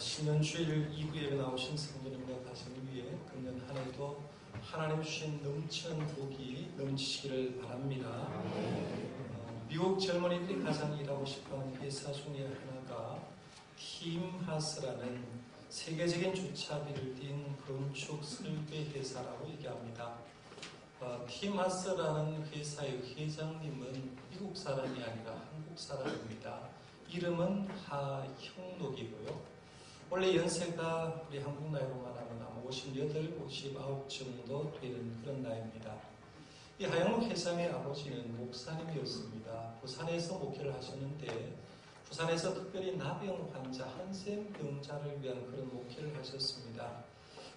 신년 주일 2부 예배 나오신 성도님과 가정 위에 금년 한 해도 하나님 주신 넘치는 복이 넘치시기를 바랍니다. 미국 젊은이들이 가장 일하고 싶어하는 회사 중에 하나가 팀하스라는 세계적인 주차 빌딩 건축 설계 회사라고 얘기합니다. 팀하스라는 회사의 회장님은 미국 사람이 아니라 한국 사람입니다. 이름은 하형록이고요. 원래 연세가 우리 한국 나이로 말하면 아마 58, 59 정도 되는 그런 나이입니다. 이 하형록 회장의 아버지는 목사님이었습니다. 부산에서 목회를 하셨는데 부산에서 특별히 나병 환자, 한센 병자를 위한 그런 목회를 하셨습니다.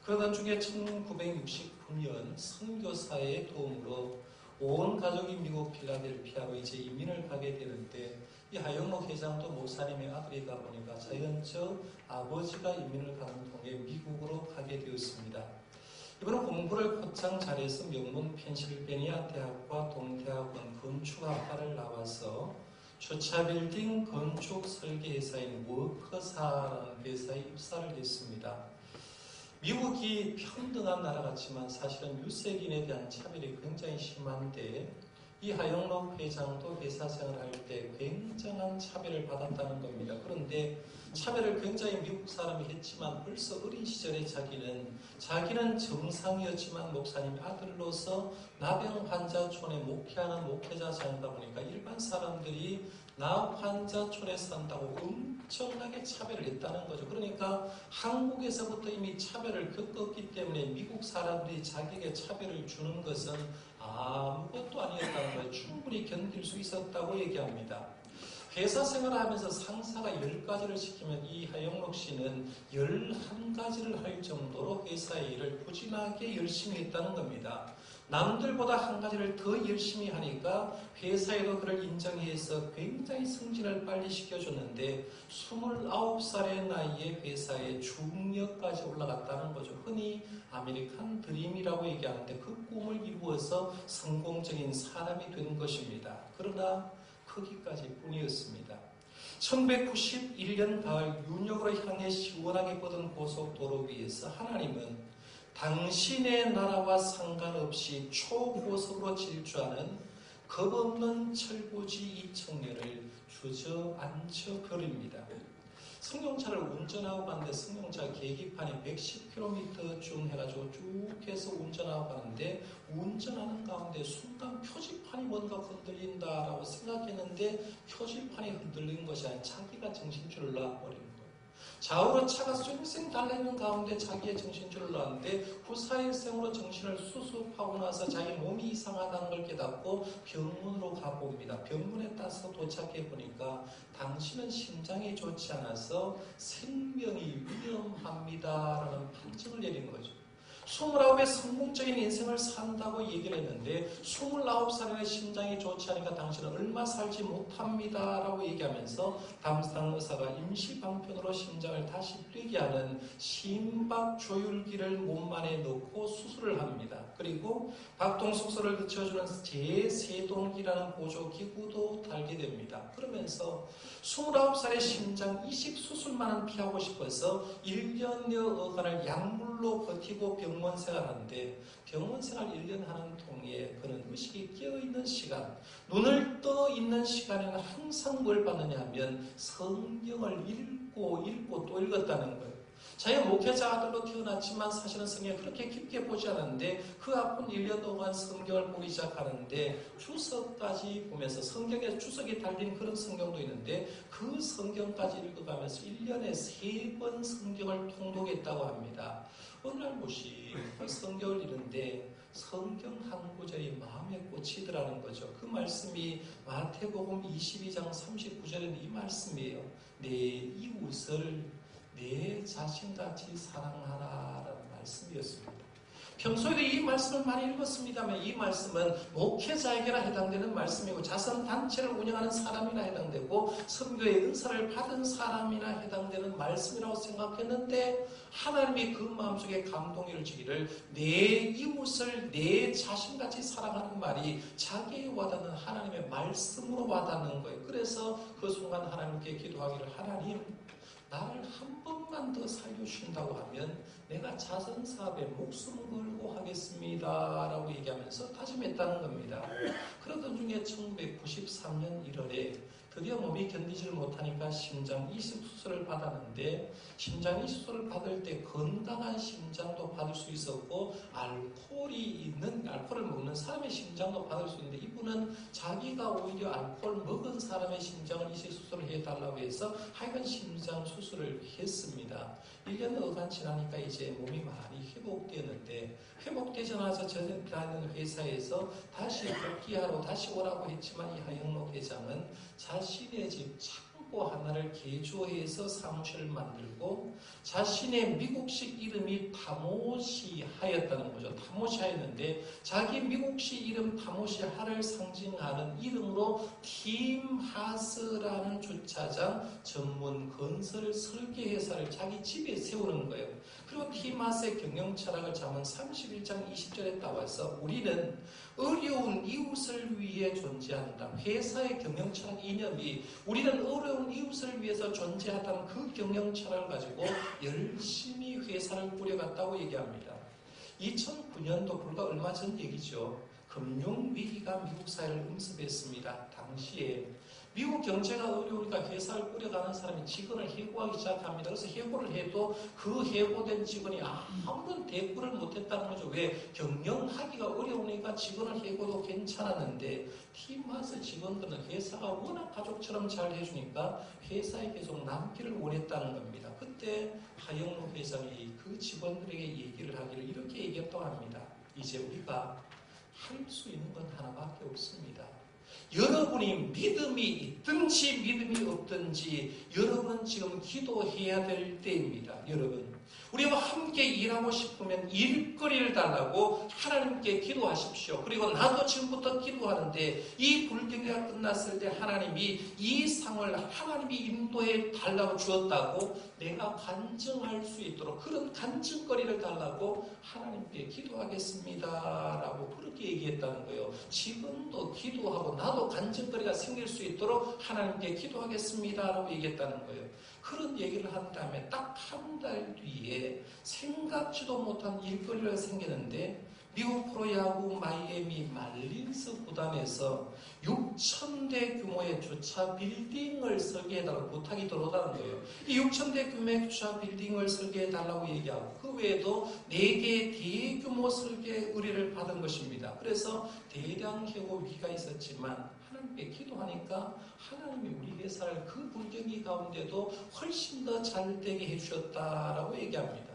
그러던 중에 1969년 선교사의 도움으로 온 가족이 미국 필라델피아로 이제 이민을 가게 되는데 이 하형록 회장도 목사님의 아들이다 보니까 자연적 아버지가 이민을 가는 통에 미국으로 가게 되었습니다. 이번에 공부를 곧장 잘해서 명문 펜실베니아 대학과 동대학원 건축학과를 나와서 주차빌딩 건축 설계회사인 워커사라는 회사에 입사를 했습니다. 미국이 평등한 나라 같지만 사실은 유색인에 대한 차별이 굉장히 심한데 이 하형록 회장도 회사 생활할 때 굉장한 차별을 받았다는 겁니다. 그런데 차별을 굉장히 미국 사람이 했지만 벌써 어린 시절에 자기는 정상이었지만 목사님 아들로서 나병 환자촌에 목회하는 목회자장이다 보니까 일반 사람들이 나 환자촌에 산다고 엄청나게 차별을 했다는 거죠. 그러니까 한국에서부터 이미 차별을 겪었기 때문에 미국 사람들이 자기에게 차별을 주는 것은 아무것도 아니었다는 걸 충분히 견딜 수 있었다고 얘기합니다. 회사 생활을 하면서 상사가 10가지를 시키면 이 하형록 씨는 11가지를 할 정도로 회사의 일을 부진하게 열심히 했다는 겁니다. 남들보다 한 가지를 더 열심히 하니까 회사에도 그를 인정해서 굉장히 승진을 빨리 시켜줬는데 29살의 나이에 회사의 중역까지 올라갔다는 거죠. 흔히 아메리칸 드림이라고 얘기하는데 그 꿈을 이루어서 성공적인 사람이 된 것입니다. 그러나 거기까지 뿐이었습니다. 1991년 가을 뉴욕으로 향해 시원하게 뻗은 고속도로 위에서 하나님은 당신의 나라와 상관없이 초고속으로 질주하는 겁없는 철부지 이 청년을 주저앉혀 버립니다. 승용차를 운전하고 가는데 승용차 계기판이 110km 해가지고 쭉 해서 운전하고 가는데 운전하는 가운데 순간 표지판이 뭔가 흔들린다라고 생각했는데 표지판이 흔들린 것이 아니라 자기가 정신줄을 놔버린 거예요. 좌우로 차가 쌩쌩 달리는 가운데 자기의 정신줄을 놨는데 후사일생으로 정신을 수습하고 나서 자기 몸이 이상하다는 걸 깨닫고 병문으로 가봅니다. 병문에 따서 도착해 보니까 당신은 심장이 좋지 않아서 생명이 위험합니다라는 판정을 내린 거죠. 29의 성공적인 인생을 산다고 얘기를 했는데 29살의 심장이 좋지 않으니까 당신은 얼마 살지 못합니다 라고 얘기하면서 담당 의사가 임시방편으로 심장을 다시 뛰게 하는 심박조율기를 몸 안에 넣고 수술을 합니다. 그리고 박동숙소를 늦춰주는 제세동기라는 보조기구도 달게 됩니다. 그러면서 29살의 심장 이식 수술만은 피하고 싶어서 1년여 어간을 약물로 버티고 병원 생활하는데 병원 생활 1년 하는 통에 그는 의식이 깨어있는 시간, 눈을 떠 있는 시간에는 항상 뭘 받느냐 하면 성경을 읽고 또 읽었다는 거예요. 자기가 목회자 아들로 태어났지만 사실은 성경을 그렇게 깊게 보지 않았는데 그 앞은 1년 동안 성경을 보기 시작하는데 주석까지 보면서 성경에 주석이 달린 그런 성경도 있는데 그 성경까지 읽어가면서 1년에 3번 성경을 통독했다고 합니다. 어느 날 모시 성경을 읽는데 성경 한 구절이 마음에 꽂히더라는 거죠. 그 말씀이 마태복음 22장 39절에 이 말씀이에요. 내 이웃을 내 자신같이 사랑하라라는 말씀이었습니다. 평소에도 이 말씀을 많이 읽었습니다만 이 말씀은 목회자에게나 해당되는 말씀이고 자선단체를 운영하는 사람이나 해당되고 선교의 은사를 받은 사람이나 해당되는 말씀이라고 생각했는데 하나님이 그 마음속에 감동을 주기를 내 이웃을 내 자신같이 사랑하는 말이 자기에 와닿는 하나님의 말씀으로 와닿는 거예요. 그래서 그 순간 하나님께 기도하기를 하나님 나를 한 번만 조금만 더 살려주신다고 하면 내가 자선사업에 목숨 걸고 하겠습니다 라고 얘기하면서 다짐했다는 겁니다. 그러던 중에 1993년 1월에 드디어 몸이 견디질 못하니까 심장 이식 수술을 받았는데, 심장 이식 수술을 받을 때 건강한 심장도 받을 수 있었고 알코올을 먹는 사람의 심장도 받을 수 있는데, 이분은 자기가 오히려 알코올 먹은 사람의 심장을 이식 수술을 해달라고 해서 하여간 심장 수술을 했습니다. 1년 어간 지나니까 이제 몸이 많이 회복되었는데, 회복되자마자 저는 다니는 회사에서 다시 복귀하러 다시 오라고 했지만 이 하영록 회장은 자신의 집 창고 하나를 개조해서 사무실을 만들고, 자신의 미국식 이름이 타모시하였다는 거죠. 타모시하였는데 자기 미국식 이름 타모시하를 상징하는 이름으로 팀하스라는 주차장 전문 건설 설계 회사를 자기 집에 세우는 거예요. 그리고 팀하스의 경영 철학을 자문 31장 20절에 따와서 우리는 어려운 이웃을 위해 존재한다. 회사의 경영 철학 이념이 우리는 어려운 이웃을 위해서 존재하다는 그 경영 철학을 가지고 열심히 회사를 꾸려갔다고 얘기합니다. 2009년도 불과 얼마 전 얘기죠. 금융위기가 미국 사회를 음습했습니다. 당시에 미국 경제가 어려우니까 회사를 꾸려가는 사람이 직원을 해고하기 시작합니다. 그래서 해고를 해도 그 해고된 직원이 아무런 대꾸를 못했다는 거죠. 왜? 경영하기가 어려우니까 직원을 해고도 괜찮았는데, 팀하스 직원들은 회사가 워낙 가족처럼 잘 해주니까 회사에 계속 남기를 원했다는 겁니다. 그때 하영록 회장이 그 직원들에게 얘기를 하기를 이렇게 얘기했다고 합니다. 이제 우리가 할 수 있는 건 하나밖에 없습니다. 여러분이 믿음이 있든지 믿음이 없든지 여러분은 지금 기도해야 될 때입니다. 여러분, 우리와 함께 일하고 싶으면 일거리를 달라고 하나님께 기도하십시오. 그리고 나도 지금부터 기도하는데 이 불경기가 끝났을 때 하나님이 이 상을 하나님이 인도해 달라고 주었다고 내가 간증할 수 있도록 그런 간증거리를 달라고 하나님께 기도하겠습니다 라고 그렇게 얘기했다는 거예요. 지금도 기도하고 나도 간증거리가 생길 수 있도록 하나님께 기도하겠습니다 라고 얘기했다는 거예요. 그런 얘기를 한 다음에 딱 한 달 뒤에 생각지도 못한 일거리가 생기는데, 미국 프로야구 마이애미 말린스 구단에서 6,000대 규모의 주차 빌딩을 설계해달라고 부탁이 들어오다는 거예요. 이 6,000대 규모의 주차 빌딩을 설계해달라고 얘기하고 그 외에도 4개의 대규모 설계 의뢰를 받은 것입니다. 그래서 대량 해고 위기가 있었지만 하나님께 기도하니까 하나님이 우리 회사를 그 불경기 가운데도 훨씬 더 잘되게 해주셨다라고 얘기합니다.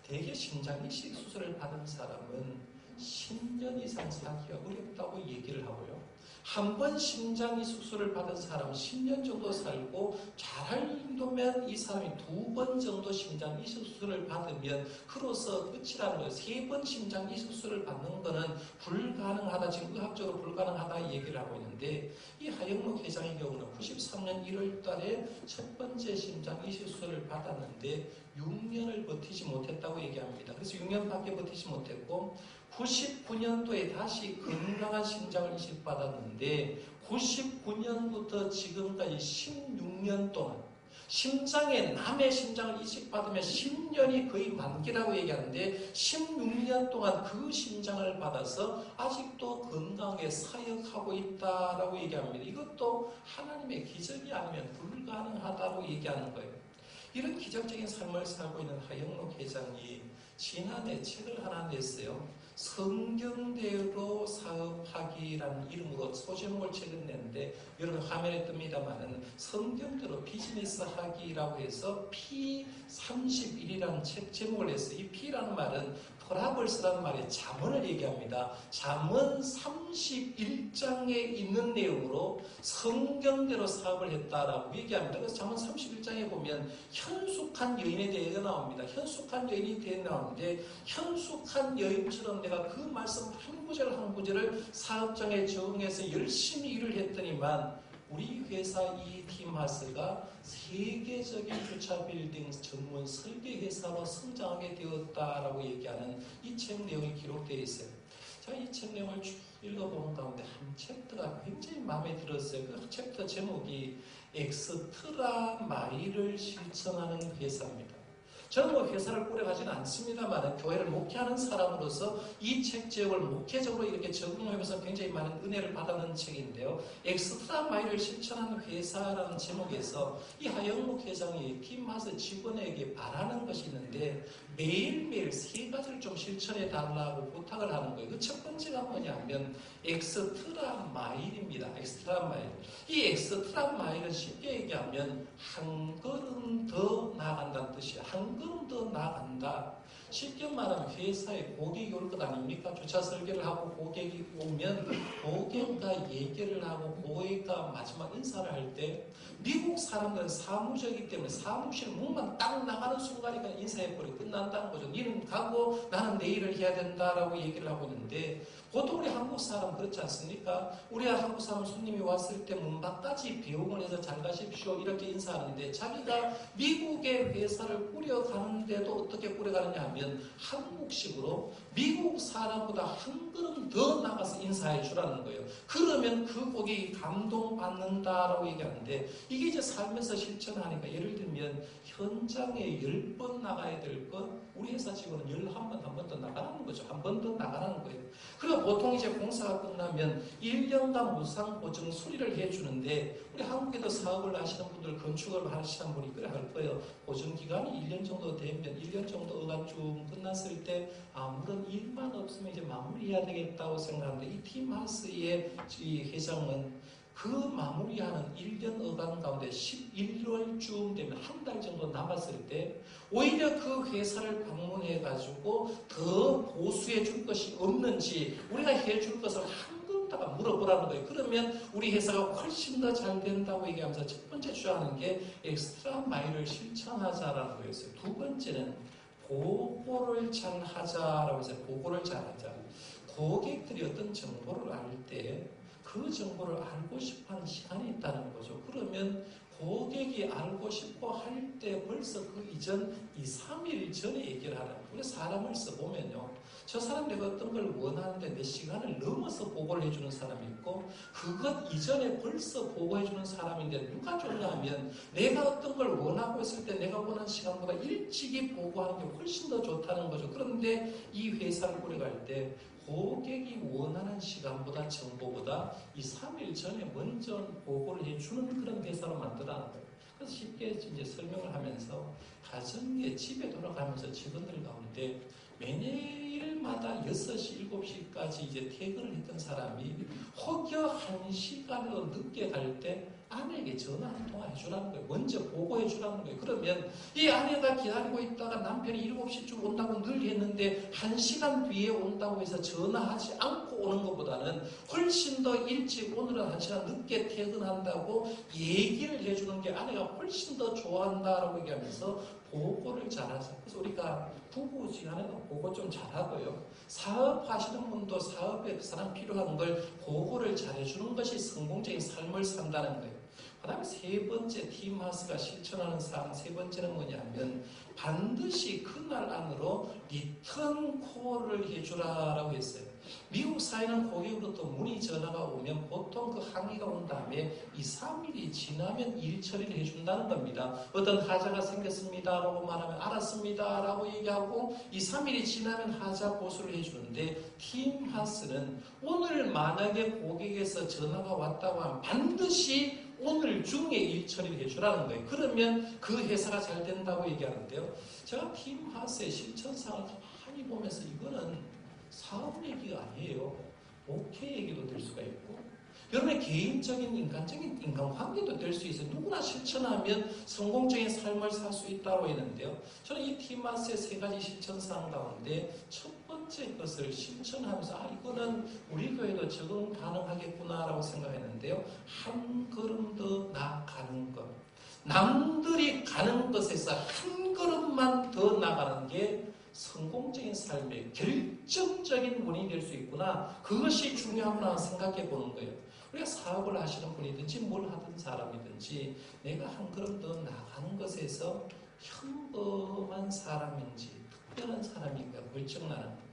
대개 심장 이식 수술을 받은 사람은 10년 이상 살기가 어렵다고 얘기를 하고요. 한 번 심장 이식 수술을 받은 사람은 10년 정도 살고 잘할 정도면 이 사람이 2번 정도 심장 이식 수술을 받으면 그로서 끝이라는 거예요. 3번 심장 이식 수술을 받는 거는 불가능하다, 지금 의학적으로 불가능하다 얘기를 하고 있는데, 이 하영록 회장의 경우는 93년 1월 달에 첫 번째 심장 이식 수술을 받았는데 6년을 버티지 못했다고 얘기합니다. 그래서 6년밖에 버티지 못했고 99년도에 다시 건강한 심장을 이식받았는데 99년부터 지금까지 16년 동안 심장에 남의 심장을 이식받으면 10년이 거의 만기라고 얘기하는데 16년 동안 그 심장을 받아서 아직도 건강하게 사역하고 있다라고 얘기합니다. 이것도 하나님의 기적이 아니면 불가능하다고 얘기하는 거예요. 이런 기적적인 삶을 살고 있는 하영록 회장이 지난해 책을 하나 냈어요. 성경대로 사업하기라는 이름으로 소제목을 책을 냈는데, 여러분 화면에 뜹니다만은 성경대로 비즈니스 하기라고 해서 P31이라는 책 제목을 냈어요. 이 P라는 말은 프라블스라는 말의 잠언을 얘기합니다. 잠언 31장에 있는 내용으로 성경대로 사업을 했다라고 얘기합니다. 그래서 잠언 31장에 보면 현숙한 여인에 대해 나옵니다. 현숙한 여인에 대해 나오는데, 현숙한 여인처럼 내가 그 말씀 한 구절 한 구절을 사업장에 적응해서 열심히 일을 했더니만 우리 회사 이 팀하스가 세계적인 주차 빌딩 전문 설계 회사로 성장하게 되었다라고 얘기하는 이 책 내용이 기록되어 있어요. 제가 이 책 내용을 쭉 읽어보는 가운데 한 챕터가 굉장히 마음에 들었어요. 그 챕터 제목이 엑스트라 마일을 실천하는 회사입니다. 저는 뭐 회사를 꾸려가지는 않습니다만 교회를 목회하는 사람으로서 이 책 제목을 목회적으로 이렇게 적응하면서 굉장히 많은 은혜를 받아는 책인데요. 엑스트라 마일을 실천하는 회사라는 제목에서 이 하영목 회장이 팀 하스 직원에게 바라는 것이 있는데 매일매일 3가지를 좀 실천해 달라고 부탁을 하는 거예요. 그 첫 번째가 뭐냐면 엑스트라 마일입니다. 엑스트라 마일. 이 엑스트라 마일은 쉽게 얘기하면 한 걸음 더 나아간다는 뜻이에요. 한 걸음 더 나아간다. 쉽게 말하면 회사에 고객이 올 것 아닙니까? 주차 설계를 하고 고객이 오면 고객과 얘기를 하고 고객과 마지막 인사를 할 때 미국 사람들은 사무적이기 때문에 사무실 문만 딱 나가는 순간이니까 인사해버리고 끝난다는 거죠. 니는 가고 나는 내일을 해야 된다라고 얘기를 하고 있는데 보통 우리 한국 사람 그렇지 않습니까? 우리 한국 사람 손님이 왔을 때 문 밖까지 배웅을 해서 잘 가십시오 이렇게 인사하는데 자기가 미국의 회사를 꾸려가는데도 어떻게 꾸려가느냐 하면 한국식으로 미국 사람보다 한 걸음 더 나가서 인사해 주라는 거예요. 그러면 그 고객이 감동받는다라고 얘기하는데 이게 이제 삶에서 실천하니까 예를 들면 현장에 10번 나가야 될 것 우리 회사 직원은 11번 한 번 더 나가라는 거죠. 한 번 더 나가라는 거예요. 그리고 보통 이제 공사가 끝나면 1년간 무상 보증 수리를 해주는데 우리 한국에도 사업을 하시는 분들 건축을 하시는 분이 그래 할 거예요. 보증 기간이 1년 정도 되면 1년 정도 어간중 끝났을 때 아무런 일만 없으면 이제 마무리해야 되겠다고 생각하는데 이 팀하우스의 이 회장은 그 마무리하는 1년 어간 가운데 11월쯤 되면 한 달 정도 남았을 때 오히려 그 회사를 방문해가지고 더 보수해 줄 것이 없는지 우리가 해줄 것을 한 걸음다가 물어보라는 거예요. 그러면 우리 회사가 훨씬 더 잘 된다고 얘기하면서 첫 번째 주장하는 게 엑스트라 마일을 실천하자라는 거였어요. 두 번째는 보고를 잘 하자라고 해서 보고를 잘 하자. 고객들이 어떤 정보를 알 때 그 정보를 알고 싶어 하는 시간이 있다는 거죠. 그러면 고객이 알고 싶어 할 때 벌써 그 이전 2, 3일 전에 얘기를 하라는 거예요. 우리 사람을 써보면요. 저 사람 내가 어떤 걸 원하는데 내 시간을 넘어서 보고를 해주는 사람이 있고 그것 이전에 벌써 보고해주는 사람인데 누가 좋냐 하면 내가 어떤 걸 원하고 있을 때 내가 원하는 시간보다 일찍이 보고하는 게 훨씬 더 좋다는 거죠. 그런데 이 회사를 꾸려갈 때 고객이 원하는 시간보다 정보보다 2, 3일 전에 먼저 보고를 해주는 그런 회사로 만들어라는 거예요. 그래서 쉽게 이제 설명을 하면서 가정에 집에 돌아가면서 직원들 가운데 매일마다 6시, 7시까지 이제 퇴근을 했던 사람이 혹여 1시간으로 늦게 갈 때 아내에게 전화 한 통화 해주라는 거예요. 먼저 보고해 주라는 거예요. 그러면 이 아내가 기다리고 있다가 남편이 7시쯤 온다고 늘 했는데 1시간 뒤에 온다고 해서 전화하지 않고 오는 것보다는 훨씬 더 일찍 오늘은 1시간 늦게 퇴근한다고 얘기를 해주는 게 아내가 훨씬 더 좋아한다라고 얘기하면서 보고를 잘하자. 그래서 우리가 부부지간에도 보고 좀 잘하고요. 사업하시는 분도 사업에 그 사람 필요한 걸 보고를 잘해주는 것이 성공적인 삶을 산다는 거예요. 그 다음에 세 번째 팀하우스가 실천하는 사항 세 번째는 뭐냐면 반드시 그날 안으로 리턴 콜을 해주라라고 했어요. 미국 사회는 고객으로부터 문의 전화가 오면 보통 그 항의가 온 다음에 2, 3일이 지나면 일 처리를 해준다는 겁니다. 어떤 하자가 생겼습니다라고 말하면 알았습니다라고 얘기하고 2, 3일이 지나면 하자 보수를 해주는데 팀하우스는 오늘 만약에 고객에서 전화가 왔다고 하면 반드시 오늘 중에 일 처리를 해주라는 거예요. 그러면 그 회사가 잘 된다고 얘기하는데요. 제가 팀하우스의 실천사항을 많이 보면서 이거는 사업 얘기가 아니에요. 목회 얘기도 될 수가 있고 여러분의 개인적인 인간적인 인간관계도 될 수 있어요. 누구나 실천하면 성공적인 삶을 살 수 있다고 했는데요. 저는 이 팀하우스의 3가지 실천사항 가운데 첫 번째 것을 실천하면서 이거는 우리 교회도 적응 가능하겠구나라고 생각했는데요. 한 걸음 더 나아가는 것. 남들이 가는 것에서 한 걸음만 더 나가는 게 성공적인 삶의 결정적인 원인이 될 수 있구나. 그것이 중요하구나 생각해 보는 거예요. 우리가 사업을 하시는 분이든지 뭘 하든 사람이든지 내가 한 걸음 더 나가는 것에서 평범한 사람인지 특별한 사람인가 결정나는 거예요.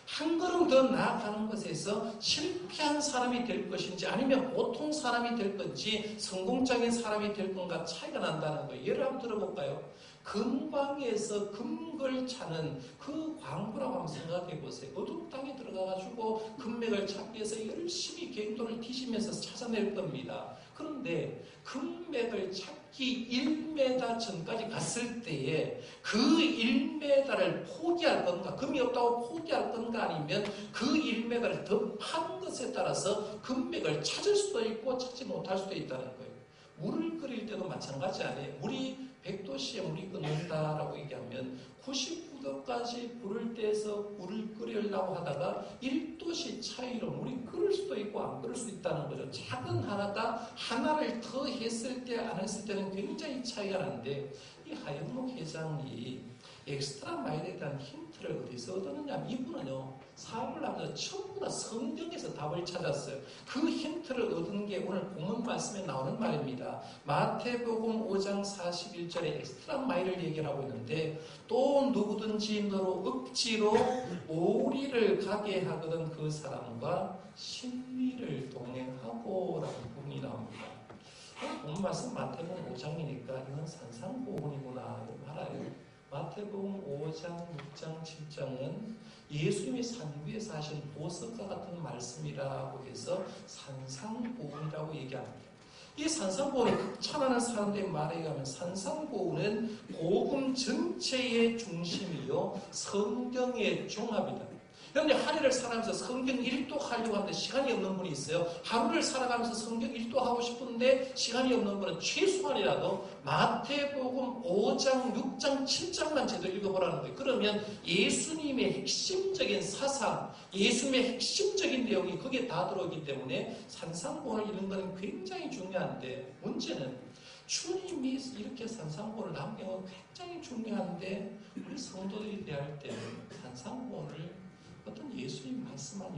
한 걸음 더 나아가는 것에서 실패한 사람이 될 것인지 아니면 보통 사람이 될 건지 성공적인 사람이 될 건가 차이가 난다는 거예요. 예를 한번 들어볼까요? 금광에서 금걸 찾는 그 광부라고 한번 생각해 보세요. 어두운 땅에 들어가가지고 금맥을 찾기 위해서 열심히 갱도를 뒤지면서 찾아낼 겁니다. 그런데 금맥을 찾기 1m 전까지 갔을 때에 그 1m를 포기할 건가, 금이 없다고 포기할 건가, 아니면 그 1m를 더 파는 것에 따라서 금맥을 찾을 수도 있고 찾지 못할 수도 있다는 거예요. 물을 끓일 때도 마찬가지 아니에요. 물이 100도씨에 물이 끓는다라고 얘기하면 99도까지 불을 떼서 물을 끓이려고 하다가 1도씨 차이로 물이 끓을 수도 있고 안 끓을 수도 있다는 거죠. 작은 하나가 하나를 더 했을 때 안 했을 때는 굉장히 차이가 나는데, 이 하영록 회장이 엑스트라 마일에 대한 힌트를 어디서 얻었느냐? 이분은요, 사업을 하면서 전부 다 성경에서 답을 찾았어요. 그 힌트를 얻은 게 오늘 본문 말씀에 나오는 말입니다. 마태복음 5장 41절에 엑스트라 마일을 얘기하고 있는데, 또 누구든지 너로 억지로 오리를 가게 하거든 그 사람과 신리를 동행하고 라는 부분이 나옵니다. 본문 말씀 마태복음 5장이니까 이건 산상보훈이구나 알아요. 마태복음 5장, 6장, 7장은 예수님이 산 위에서 하신 보석과 같은 말씀이라고 해서 산상보훈이라고 얘기합니다. 이 산상보훈을 극찬하는 사람들의 말에 의하면 산상보훈은 복음 전체의 중심이요 성경의 종합이다. 그런데 한 해를 살아가면서 성경 1도 하려고 하는데 시간이 없는 분이 있어요. 하루를 살아가면서 성경 1도 하고 싶은데 시간이 없는 분은 최소한이라도 마태복음 5장, 6장, 7장만 제대로 읽어보라는 거예요. 그러면 예수님의 핵심적인 사상, 예수님의 핵심적인 내용이 거기에 다 들어오기 때문에 산상보훈을 읽는 것은 굉장히 중요한데, 문제는 주님이 이렇게 산상보훈을 남긴 건 굉장히 중요한데, 우리 성도들이 대할 때 산상보훈을 어떤 예수님 말씀한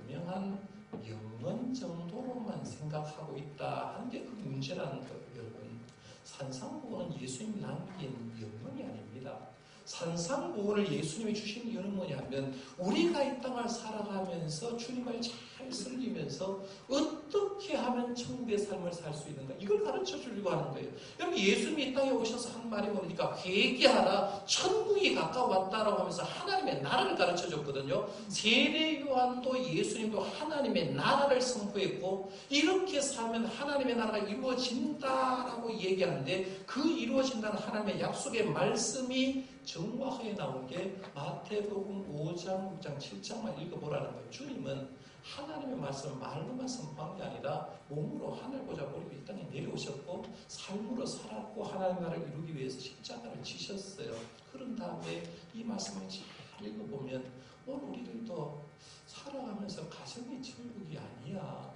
유명한 영문 정도로만 생각하고 있다 하는 게 그 문제라는 거예요. 여러분, 산상보훈은 예수님이 남긴 영문이 아닙니다. 산상보훈을 예수님이 주신 이유는 뭐냐면, 우리가 이 땅을 살아가면서 주님을 잘 섬기면서 어떻게 하면 천국의 삶을 살 수 있는가, 이걸 가르쳐 주려고 하는 거예요. 여러분, 예수님이 이 땅에 오셔서 한 말이 뭡니까? 회개하라, 천국이 가까웠다라고 하면서 하나님의 나라를 가르쳐 줬거든요. 세례 요한도 예수님도 하나님의 나라를 선포했고, 이렇게 살면 하나님의 나라가 이루어진다라고 얘기하는데, 그 이루어진다는 하나님의 약속의 말씀이 정확하게 나온 게 마태복음 5장, 6장, 7장만 읽어보라는 거예요. 주님은 하나님의 말씀을 말로만 선포한 게 아니라 몸으로 하늘 보좌 버리고 이 땅에 내려오셨고 삶으로 살았고 하나님의 나라를 이루기 위해서 십자가를 지셨어요. 그런 다음에 이 말씀을 잘 읽어보면 오늘 우리들도 살아가면서 가정이 천국이 아니야,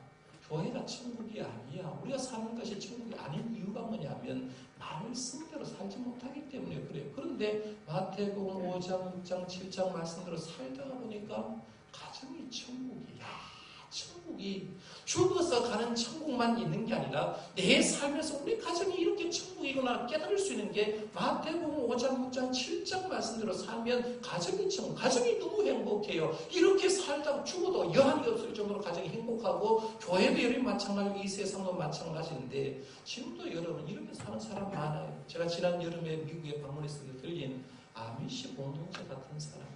교회가 천국이 아니야, 우리가 사는 것이 천국이 아닌 이유가 뭐냐면 말씀대로 살지 못하기 때문에 그래요. 그런데 마태복음 5장, 6장, 7장 말씀대로 살다가 보니까 가정이 천국이야. 천국이 죽어서 가는 천국만 있는 게 아니라 내 삶에서 우리 가정이 이렇게 천국이구나 깨달을 수 있는 게 마태복음 5장, 6장, 7장 말씀대로 살면 가정이 천국, 가정이 너무 행복해요. 이렇게 살다가 죽어도 여한이 없을 정도로 가정이 행복하고, 교회도 여러분 마찬가지고 이 세상도 마찬가지인데 지금도 여러분 이렇게 사는 사람 많아요. 제가 지난 여름에 미국에 방문했을 때 들린 아미시 공동체 같은 사람,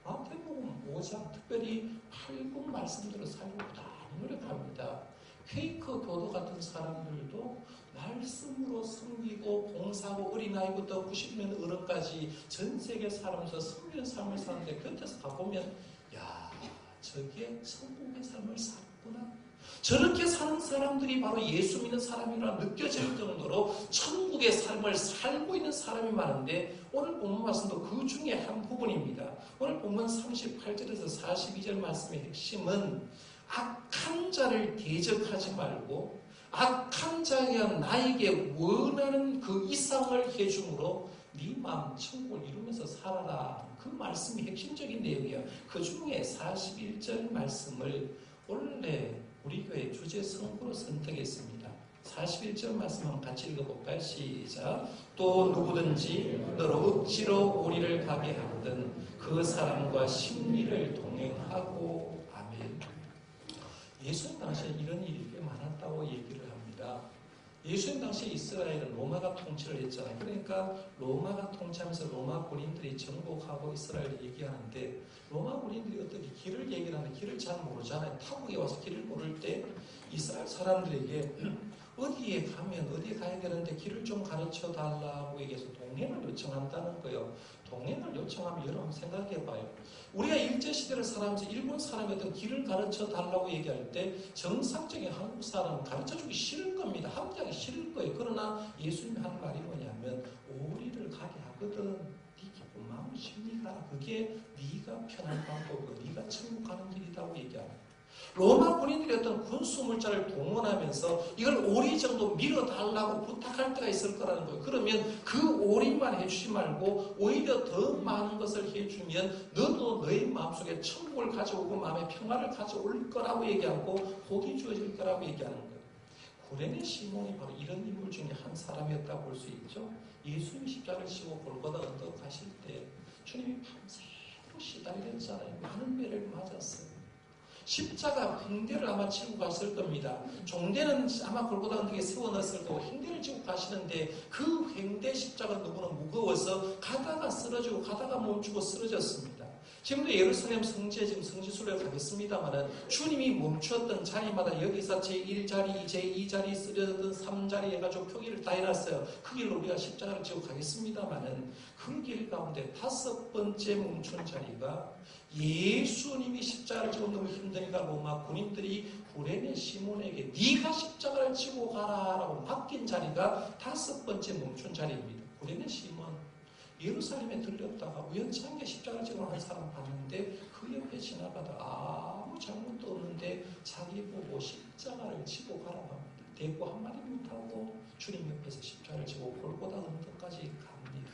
마태복음 5장 특별히 8분 말씀대로 살고 많이 노력합니다. 퀘이커 교도 같은 사람들도 말씀으로 섬기고 봉사하고 어린아이부터 90년 어른까지 전 세계 살아면서 섬기는 삶을 사는데, 곁에서 가보면 야, 저게 천국의 삶을 살았구나, 저렇게 사는 사람들이 바로 예수 믿는 사람이라 느껴질 정도로 천국의 삶을 살고 있는 사람이 많은데, 오늘 본문 말씀도 그 중에 한 부분입니다. 오늘 본문 38절에서 42절 말씀의 핵심은 악한 자를 대적하지 말고 악한 자가 나에게 원하는 그 이상을 해줌으로 네 마음 천국을 이루면서 살아라. 그 말씀이 핵심적인 내용이에요. 그 중에 41절 말씀을 원래 우리 교회 주제 성구로 선택했습니다. 41절 말씀 한번 같이 읽어볼까요? 시작. 또 누구든지 너로 억지로 오리를 가게 하거든 그 사람과 심리를 동행하고. 아멘. 예수님 당시에 이런 일이 꽤 많았다고 얘기를 합니다. 예수님 당시 이스라엘은 로마가 통치를 했잖아요. 그러니까 로마가 통치하면서 로마 군인들이 정복하고 이스라엘을 얘기하는데 로마 군인들이 어떻게 길을 얘기를 하는데 길을 잘 모르잖아요. 타국에 와서 길을 모를 때 이스라엘 사람들에게 어디에 가면 어디에 가야 되는데 길을 좀 가르쳐 달라고 얘기해서 동행을 요청한다는 거예요. 동행을 요청하면 여러분 생각해 봐요. 우리가 일제시대를 살아가면서 일본 사람이 어떤 길을 가르쳐 달라고 얘기할 때 정상적인 한국 사람은 가르쳐 주기 싫을 겁니다. 함께하기 싫을 거예요. 그러나 예수님이 하는 말이 뭐냐면 오리를 가게 하거든. 네 기쁜 마음 심리 가라. 그게 네가 편한 방법이고 네가 천국 가는 길이라고 얘기하는 거예요. 로마 군인들이 어떤 군수물자를 동원하면서 이걸 오리 정도 밀어달라고 부탁할 때가 있을 거라는 거예요. 그러면 그 오리만 해주지 말고 오히려 더 많은 것을 해주면 너도 너의 마음속에 천국을 가져오고 마음의 평화를 가져올 거라고 얘기하고 복이 주어질 거라고 얘기하는 거예요. 구레네 시몬이 바로 이런 인물 중에 한 사람이었다고 볼 수 있죠. 예수님이 십자가를 지고 골고다 언덕 가실 때 주님이 밤새도록 시달렸잖아요. 많은 매를 맞았어요. 십자가 횡대를 아마 지고 갔을 겁니다. 종대는 아마 골고다 언덕에 세워놨을 거고 횡대를 지고 가시는데 그 횡대 십자가 너무나 무거워서 가다가 쓰러지고 가다가 멈추고 쓰러졌습니다. 지금도 예루살렘 성지에 지금 성지순례를 가겠습니다만은 주님이 멈추었던 자리마다 여기서 제1자리, 제2자리, 쓰러졌던 3자리 해가지고 표기를 다 해놨어요. 그 길로 우리가 십자가를 지고 가겠습니다만은 그 길 가운데 5번째 멈춘 자리가 예수님이 십자가를 지고 너무 힘드니까 로마 군인들이 구레네 시몬에게 네가 십자가를 지고 가라라고 맡긴 자리가 5번째 멈춘 자리입니다. 구레네 시몬 예루살렘에 들렸다가 우연찮게 십자가를 지고 한 사람 봤는데 그 옆에 지나가다 아무 잘못도 없는데 자기 보고 십자가를 지고 가라고 합니다. 대꾸 한마디 못하고 주님 옆에서 십자가를 지고 골고다 언덕까지 갑니다.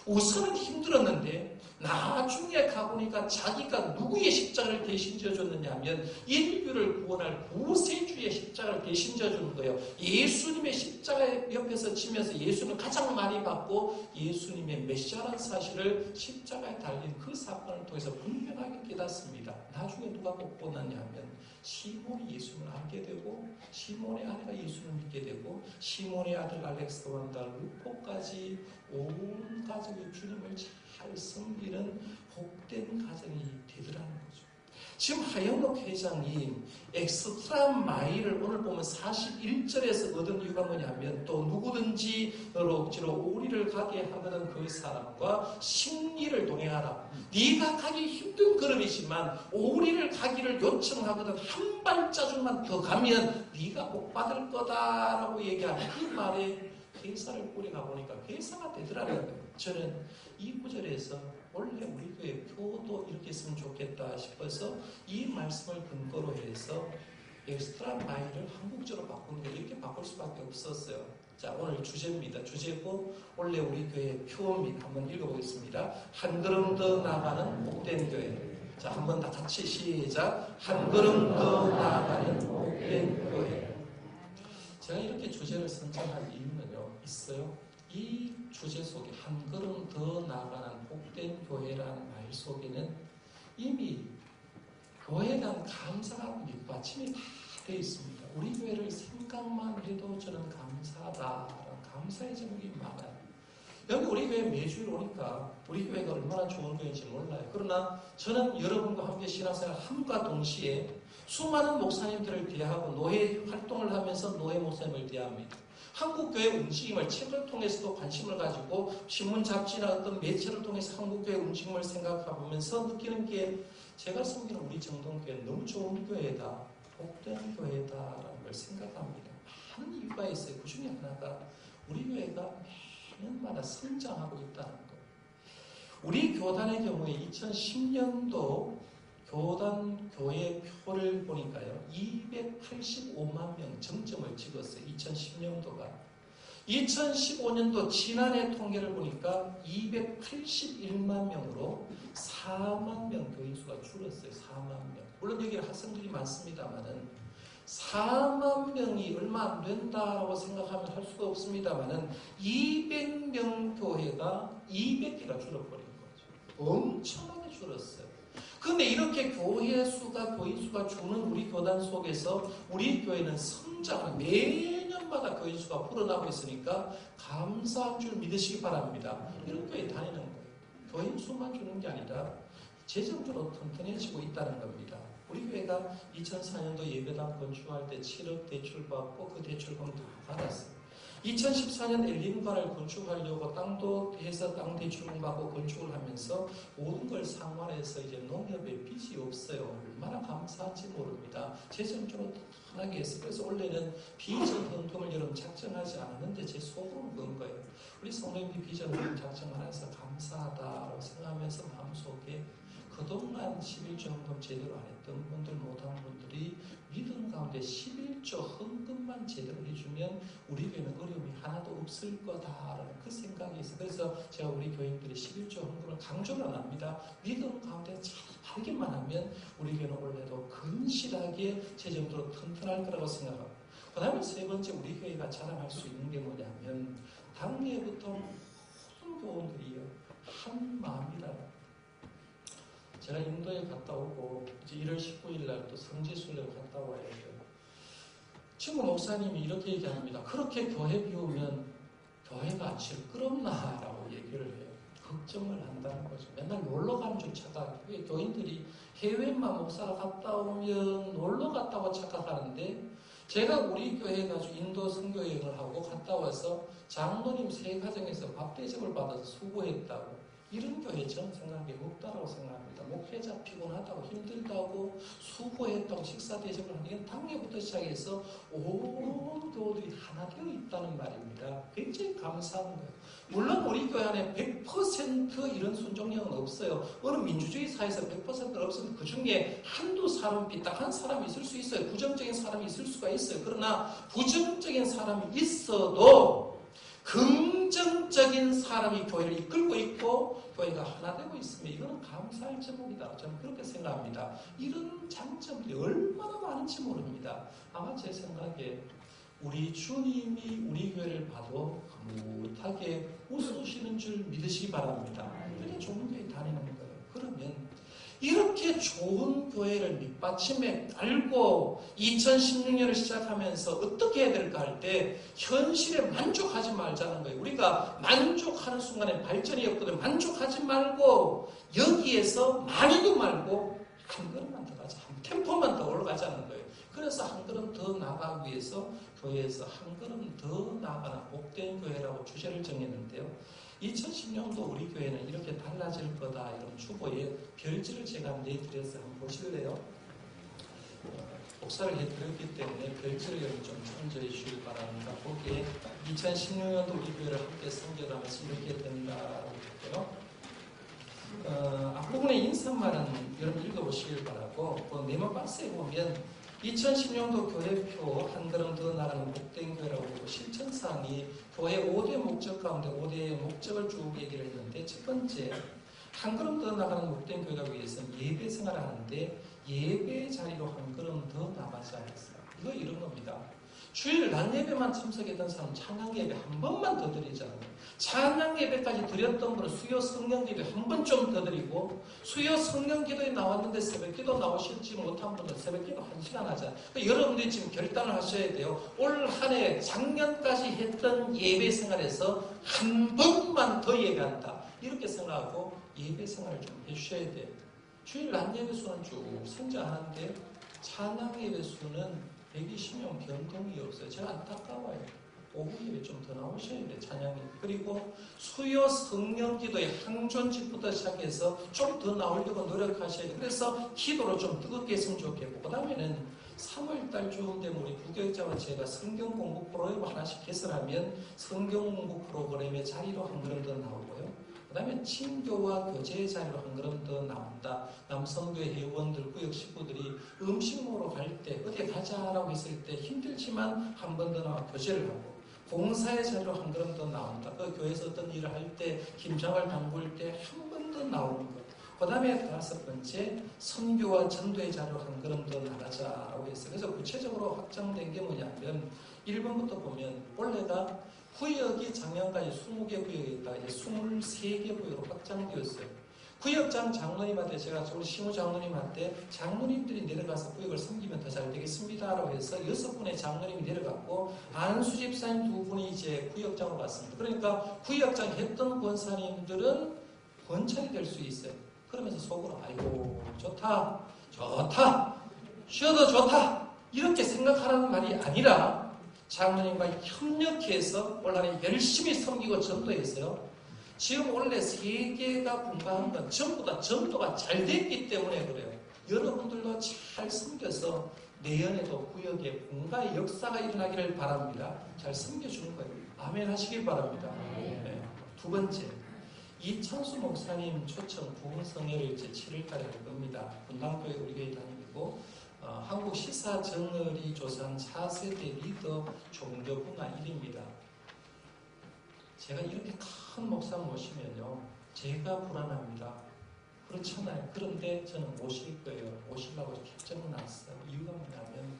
우선은 힘들었는데 나중에 가보니까 자기가 누구의 십자가를 대신 져줬느냐 하면 인류를 구원할 구세주의 십자가를 대신 져주는 거예요. 예수님의 십자가 옆에서 치면서 예수는 가장 많이 받고 예수님의 메시아라는 사실을 십자가에 달린 그 사건을 통해서 분명하게 깨닫습니다. 나중에 누가 못 보았냐 하면 시몬이 예수님을 알게 되고 시몬의 아내가 예수님을 믿게 되고 시몬의 아들 알렉스와 루포까지 온 가족이 주님을 잘 섬기는 복된 가정이 되더라는 거죠. 지금 하영록 회장이 엑스트라 마일을 오늘 보면 41절에서 얻은 이유가 뭐냐면 또 누구든지 너로 오리를 가게 하거든 그 사람과 식리를 동행하라. 네가 가기 힘든 걸음이지만 오리를 가기를 요청하거든 한 발자국만 더 가면 네가 복 받을 거다라고 얘기하는 그 말에 회사를 뿌리가 보니까 회사가 되더라고요. 저는 이 구절에서 원래 우리 교회 표도 이렇게 했으면 좋겠다 싶어서 이 말씀을 근거로 해서 엑스트라 마일을 한국어로 바꾸는 게 이렇게 바꿀 수밖에 없었어요. 자, 오늘 주제입니다. 주제고 원래 우리 교회 표입니다. 한번 읽어보겠습니다. 한 걸음 더 나아가는 복된 교회. 자, 한번 다 같이 시작. 한 걸음 더 나아가는 복된 교회. 제가 이렇게 주제를 선정한 이유는요, 있어요. 이 주제 속에 한 걸음 더 나아가는 복된 교회라는 말 속에는 이미 교회에 대한 감사가 밑받침이 다 되어 있습니다. 우리 교회를 생각만 해도 저는 감사하다라는 감사의 제목이 많아요. 여기 우리 교회 매주일 오니까 우리 교회가 얼마나 좋은 교회인지 몰라요. 그러나 저는 여러분과 함께 신앙생활 함과 동시에 수많은 목사님들을 대하고 노예 활동을 하면서 노예 목사님을 대합니다. 한국교회 움직임을 책을 통해서도 관심을 가지고 신문 잡지나 어떤 매체를 통해서 한국교회 움직임을 생각해보면서 느끼는 게 제가 섬기는 우리 정동교회는 너무 좋은 교회다, 복된 교회다라는 걸 생각합니다. 많은 이유가 있어요. 그 중에 하나가 우리 교회가 매년마다 성장하고 있다는 거예요. 우리 교단의 경우에 2010년도 교단 교회 표를 보니까요, 285만 명 정점을 찍었어요. 2010년도가. 2015년도 지난해 통계를 보니까 281만 명으로 4만 명 교인 수가 줄었어요. 4만 명. 물론 여기는 학생들이 많습니다만은 4만 명이 얼마 안 된다라고 생각하면 할 수가 없습니다만은 200명 교회가 200개가 줄어버린 거죠. 엄청나게 줄었어요. 그런데 이렇게 교회 수가, 교인 수가 주는 우리 교단 속에서 우리 교회는 성장을 매년 해마다 교인 수가 불어나고 있으니까 감사한 줄 믿으시기 바랍니다. 이런 교회 다니는 거예요. 교인 수만 주는 게 아니라 재정적으로 튼튼해지고 있다는 겁니다. 우리 교회가 2004년도 예배당 건축할 때 7억 대출 받고 그 대출금 다 받았어요. 2014년 엘린관을 건축하려고 땅도 해서 땅 대출금 받고 건축을 하면서 모든 걸 상환해서 이제 농협에 빚이 없어요. 얼마나 감사한지 모릅니다. 재정적으로 편하게 했어요. 그래서 원래는 비전 헌금을 여러분 작정하지 않았는데 제 속으로 그런 거예요. 우리 성도님들이 비전 헌금 작정 안 해서 감사하다고 생각하면서 마음속에 그동안 11조 헌금 제대로 안 했던 분들, 못한 분들이 믿음 가운데 11조 헌금만 제대로 해주면 우리 교회는 어려움이 하나도 없을 거다라는 그 생각이 있어요. 그래서 제가 우리 교인들이 11조 헌금을 강조를 안 합니다. 믿음 가운데 잘 하기만 하면 우리 교회는 원래도 근실하게 재정적으로 튼튼할 거라고 생각합니다. 그 다음에 세 번째 우리 교회가 자랑할 수 있는 게 뭐냐면 당내부터 모든 교원들이요 한 마음이라는 제가 인도에 갔다 오고 이제 1월 19일 날 또 성지순례를 갔다 와야 돼요. 친구 목사님이 이렇게 얘기합니다. 그렇게 교회 비우면 교회가 안 시끄럽나? 라고 얘기를 해요. 걱정을 한다는 거죠. 맨날 놀러 가는 줄 착각. 교인들이 해외만 목사가 갔다 오면 놀러 갔다고 착각하는데 제가 우리 교회 가지고 인도 선교여행을 하고 갔다 와서 장로님 세 가정에서 밥 대접을 받아서 수고했다고. 이런 교회 저는 생각이 없다라고 생각합니다. 목회자 피곤하다고 힘들다고 수고했다고 식사 대접을 하는 게 당내부터 시작해서 온 교우들이 하나 되어 있다는 말입니다. 굉장히 감사한 거예요. 물론 우리 교회 안에 100% 이런 순종력은 없어요. 어느 민주주의 사회에서 100%는 없으면 그 중에 한두 사람 삐딱한 사람이 있을 수 있어요. 부정적인 사람이 있을 수가 있어요. 그러나 부정적인 사람이 있어도 긍정적인 사람이 교회를 이끌고 있고 교회가 하나 되고 있으면 이거는 감사할 제목이다. 저는 그렇게 생각합니다. 이런 장점들이 얼마나 많은지 모릅니다. 아마 제 생각에 우리 주님이 우리 교회를 봐도 흐뭇하게 웃으시는 줄 믿으시기 바랍니다. 그게 좋은 교회 다니는 거예요. 그러면 이렇게 좋은 교회를 밑받침에 알고 2016년을 시작하면서 어떻게 해야 될까 할 때 현실에 만족하지 말자는 거예요. 우리가 만족하는 순간에 발전이 없거든. 만족하지 말고 여기에서 많이도 말고 한 걸음만 더 가자. 한 템포만 더 올라가자는 거예요. 그래서 한 걸음 더 나가기 위해서 교회에서 한 걸음 더 나아가는 복된 교회라고 주제를 정했는데요. 2010년도 우리 교회는 이렇게 달라질 거다 이런 추고에 별지를 제가 내드려서 한번 보실래요? 복사를 해드렸기 때문에 별지를 좀 참조해 주시기 바랍니다. 거기에 2016년도 우리 교회를 함께 성결하면서 이렇게 된다라고 했고요. 앞부분에 인사말은 여러분 읽어보시길 바라고 그 네모 박스에 보면 2010년도 교회표 한 걸음 더 나가는 복된 교회라고 하고 실천사항이 교회 5대 목적 가운데 5대의 목적을 쭉 얘기를 했는데 첫 번째 한 걸음 더 나가는 복된 교회가 위해서는 예배 생활을 하는데 예배 자리로 한 걸음 더 나가자 했어요. 이거 이런 겁니다. 주일 낮 예배만 참석했던 사람 찬양 예배 한 번만 더 드리자고요. 찬양 예배까지 드렸던 분은 수요 성령 기도에 한 번 좀 더 드리고 수요 성령 기도에 나왔는데 새벽 기도 나오실지 못한 분은 새벽 기도 1시간 하자. 여러분들이 지금 결단을 하셔야 돼요. 올 한 해 작년까지 했던 예배 생활에서 한 번만 더 예배한다. 이렇게 생각하고 예배 생활을 좀 해주셔야 돼요. 주일 낮 예배 수는 쭉 성장하는데 찬양 예배 수는 120명 변동이 없어요. 제가 안타까워요. 오후 예배 좀 더 나오셔야 돼요. 찬양이. 그리고 수요 성령 기도의 항존집부터 시작해서 좀 더 나오려고 노력하셔야 돼요. 그래서 기도로 좀 뜨겁게 했으면 좋겠고 그 다음에는 3월달 되면 우리 부교육자와 제가 성경 공부 프로그램 하나씩 개설하면 성경 공부 프로그램의 자리로 한 걸음 더 나오고요. 그 다음에 친교와 교제의 자리로 한 걸음 더 나온다. 남성교회 회원들, 구역 식구들이 음식 먹으러 갈 때 어디 가자라고 했을 때 힘들지만 한 번 더 나와 교제를 하고 봉사의 자리로 한 걸음 더 나온다. 그 교회에서 어떤 일을 할 때 김장을 담글 때 한 번 더 나오는 것. 그 다음에 5번째 선교와 전도의 자리로 한 걸음 더 나가자라고 했어요. 그래서 구체적으로 확정된 게 뭐냐면 1번부터 보면 원래가 구역이 작년까지 20개 구역이 있다가 이제 23개 구역으로 확장되었어요. 구역장 장로님한테 제가 우리 시무 장로님한테 장로님들이 내려가서 구역을 섬기면 더 잘 되겠습니다라고 해서 6분의 장로님이 내려갔고 안수 집사님 2분이 이제 구역장으로 갔습니다. 그러니까 구역장 했던 권사님들은 권찰이 될 수 있어요. 그러면서 속으로 아이고 좋다 쉬어도 좋다 이렇게 생각하라는 말이 아니라 장로님과 협력해서 온라인에 열심히 섬기고 전도했어요. 지금 원래 세계가 분가한 건 전부 다 전도가 잘 됐기 때문에 그래요. 여러분들도 잘 섬겨서 내년에도 구역에 분가의 역사가 일어나기를 바랍니다. 잘 섬겨주는 거예요. 아멘 하시길 바랍니다. 네. 두 번째, 이창수 목사님 초청 부흥성회를 이제 7월달에 할 겁니다. 분당교회 우리 교회 다니고 한국 시사저널이 조사한 4세대 리더 종교분화 1위입니다. 제가 이렇게 큰 목사 모시면요, 제가 불안합니다. 그렇잖아요. 그런데 저는 오실 거예요. 오시려고 결정을 났어요. 이유가 뭐냐면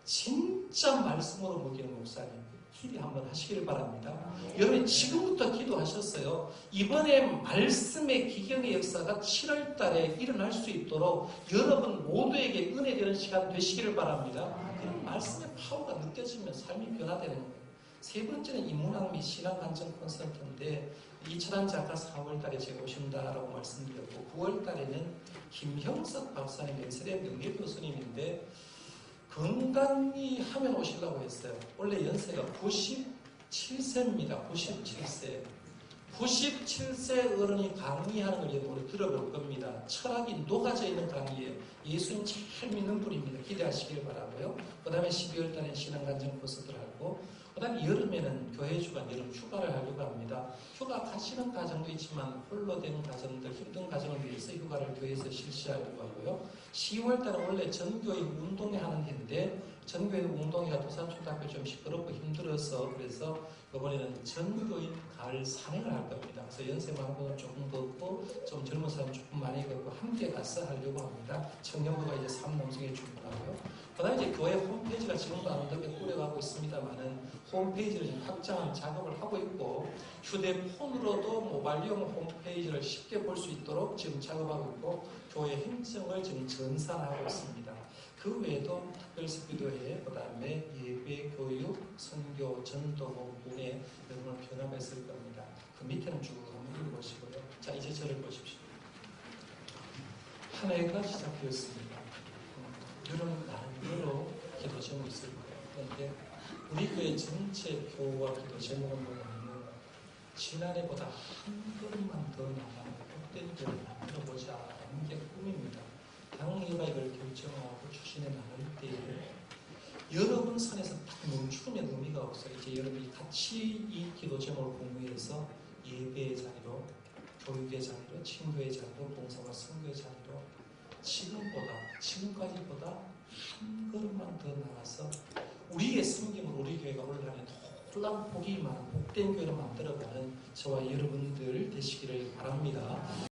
진짜 말씀으로 먹이는 목사님 기대 한번 하시길 바랍니다. 여러분 지금부터 기도하셨어요. 이번에 말씀의 기경의 역사가 7월 달에 일어날 수 있도록 여러분 모두에게 은혜되는 시간 되시기를 바랍니다. 그런 말씀의 파워가 느껴지면 삶이 변화되는 거예요. 세 번째는 인문학 및 신앙 관점 콘서트인데 이철환 작가 4월 달에 제가 오신다라고 말씀드렸고 9월 달에는 김형석 박사님 연세대 명예 교수님인데 건강히 하면 오시려고 했어요. 원래 연세가 97세입니다. 97세. 97세 어른이 강의하는 걸 여러분이 들어볼 겁니다. 철학이 녹아져 있는 강의에 예수님 잘 믿는 분입니다. 기대하시길 바라고요. 그 다음에 12월 달에 신앙관점 콘서트를 하고 그 다음에 여름에는 교회 주간 여름 휴가를 하려고 합니다. 휴가 가시는 가정도 있지만 홀로 된 가정들, 힘든 가정을 위해서 휴가를 교회에서 실시하려고 하고요. 10월 달은 원래 전교회 운동회 하는 해인데 전교회 운동회가 도산초등학교 좀 시끄럽고 힘들어서 그래서 이번에는 전교인 가을 산행을 할 겁니다. 그래서 연세 많은 분은 조금 걷고 좀 젊은 사람 조금 많이 걷고 함께 가서 하려고 합니다. 청년부가 이제 3농성에 출근하고요. 그 다음에 이제 교회 홈페이지가 지금도 아름답게 꾸려가고 있습니다만은 홈페이지를 지금 확장하는 작업을 하고 있고 휴대폰으로도 모바일용 홈페이지를 쉽게 볼 수 있도록 지금 작업하고 있고 교회 행정을 지금 전산하고 있습니다. 그 외에도 특별스피드회, 그 다음에 예배, 교육, 선교, 전도 부분에 여러분 변화가 있을 겁니다. 그 밑에는 쭉 한번 읽어보시고요. 자, 이제 저를 보십시오. 한 해가 시작되었습니다. 여러분 나름대로 기도 제목이 있을 거예요. 그런데 우리 교회 전체 표와 기도 제목은 뭐냐면 지난해보다 한 걸음만 더 나가는 복된 교회를 만들어보자 하는 게 꿈입니다. 당회가 이걸 결정하고 추진해 나갈 때에 여러분 선에서 딱 멈추면 의미가 없어요. 이제 여러분이 같이 이 기도 제목을 공유해서 예배의 자리로, 교육의 자리로, 친교의 자리로, 봉사와 선교의 자리로 지금까지보다 한 걸음만 더 나가서 우리의 섬김으로 우리 교회가 올라가는 놀라운 복이 많은 복된 교회를 만들어가는 저와 여러분들 되시기를 바랍니다.